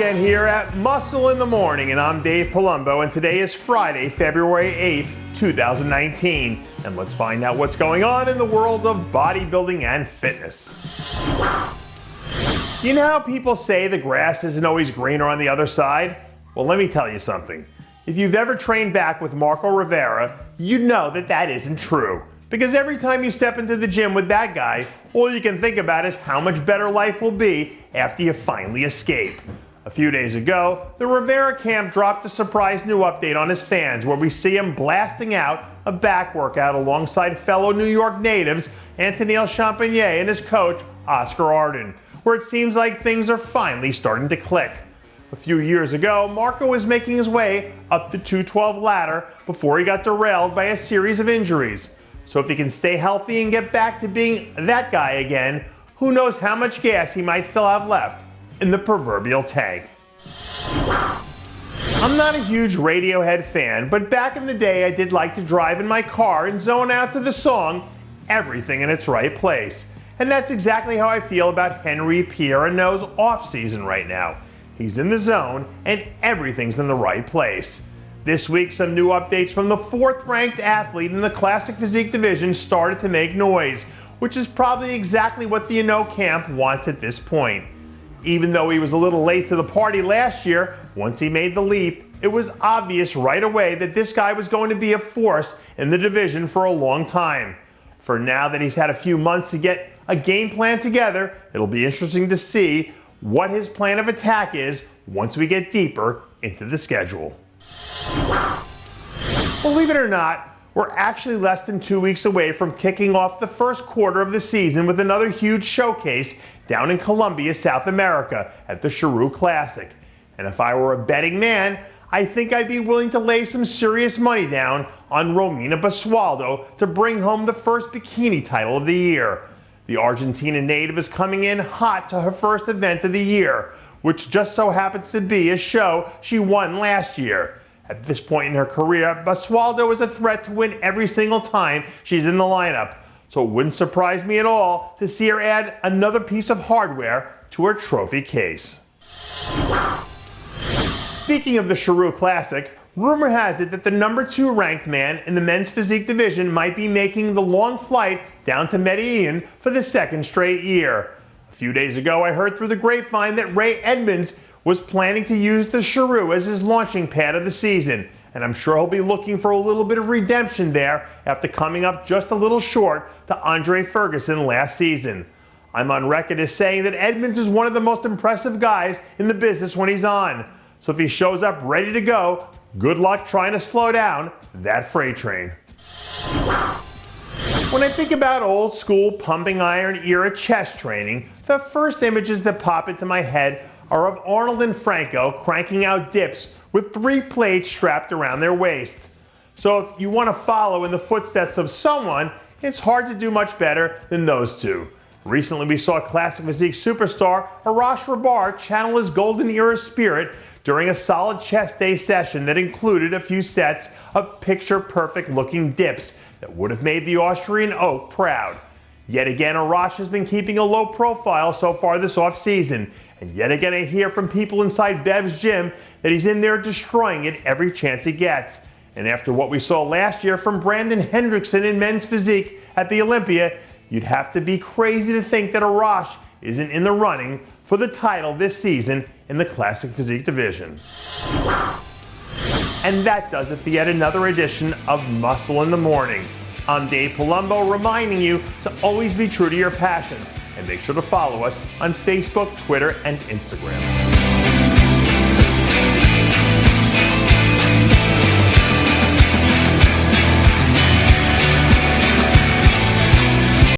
again here at Muscle in the Morning, and I'm Dave Palumbo, and today is Friday, February 8th, 2019. And let's find out what's going on in the world of bodybuilding and fitness. You know how people say the grass isn't always greener on the other side? Well, let me tell you something. If you've ever trained back with Rivera, you know that that isn't true. Because every time you step into the gym with that guy, all you can think about is how much better life will be after you finally escape. A few days ago, the Rivera camp dropped a surprise new update on his fans where we see him blasting out a back workout alongside fellow New York natives Antonio Champagner and his coach Oscar Arden, where it seems like things are finally starting to click. A few years ago, Marco was making his way up the 212 ladder before he got derailed by a series of injuries. So if he can stay healthy and get back to being that guy again, who knows how much gas he might still have left in the proverbial tank. I'm not a huge Radiohead fan, but back in the day I did like to drive in my car and zone out to the song Everything in Its Right Place. And that's exactly how I feel about Henri Pierre Ano's off-season right now. He's in the zone and everything's in the right place. This week, some new updates from the 4th-ranked athlete in the Classic Physique division started to make noise, which is probably exactly what the Ano camp wants at this point. Even though he was a little late to the party last year, once he made the leap, it was obvious right away that this guy was going to be a force in the division for a long time. For now that he's had a few months to get a game plan together, it'll be interesting to see what his plan of attack is once we get deeper into the schedule. Believe it or not, we're actually less than 2 weeks away from kicking off the first quarter of the season with another huge showcase down in Colombia, South America at the Chiru Classic. And if I were a betting man, I think I'd be willing to lay some serious money down on Romina Basualdo to bring home the first bikini title of the year. The Argentina native is coming in hot to her first event of the year, which just so happens to be a show she won last year. At this point in her career, Basualdo is a threat to win every single time she's in the lineup, so it wouldn't surprise me at all to see her add another piece of hardware to her trophy case. Speaking of the Chiru Classic, rumor has it that the number 2 ranked man in the men's physique division might be making the long flight down to Medellin for the 2nd straight year. A few days ago, I heard through the grapevine that Raymont Edmonds was planning to use the Chiru as his launching pad of the season, and I'm sure he'll be looking for a little bit of redemption there after coming up just a little short to Andre Ferguson last season. I'm on record as saying that Edmonds is one of the most impressive guys in the business when he's on, so if he shows up ready to go, good luck trying to slow down that freight train. When I think about old school pumping iron era chest training, the first images that pop into my head are of Arnold and Franco cranking out dips with 3 plates strapped around their waist. So if you want to follow in the footsteps of someone, it's hard to do much better than those two. Recently we saw Classic Physique superstar Arash Rahbar channel his golden era spirit during a solid chest day session that included a few sets of picture-perfect looking dips that would have made the Austrian oak proud. Yet again, Arash has been keeping a low profile so far this off-season, and yet again I hear from people inside Bev's gym that he's in there destroying it every chance he gets. And after what we saw last year from Brandon Hendrickson in men's physique at the Olympia, you'd have to be crazy to think that Arash isn't in the running for the title this season in the Classic Physique division. And that does it for yet another edition of Muscle in the Morning. I'm Dave Palumbo reminding you to always be true to your passions and make sure to follow us on Facebook, Twitter, and Instagram.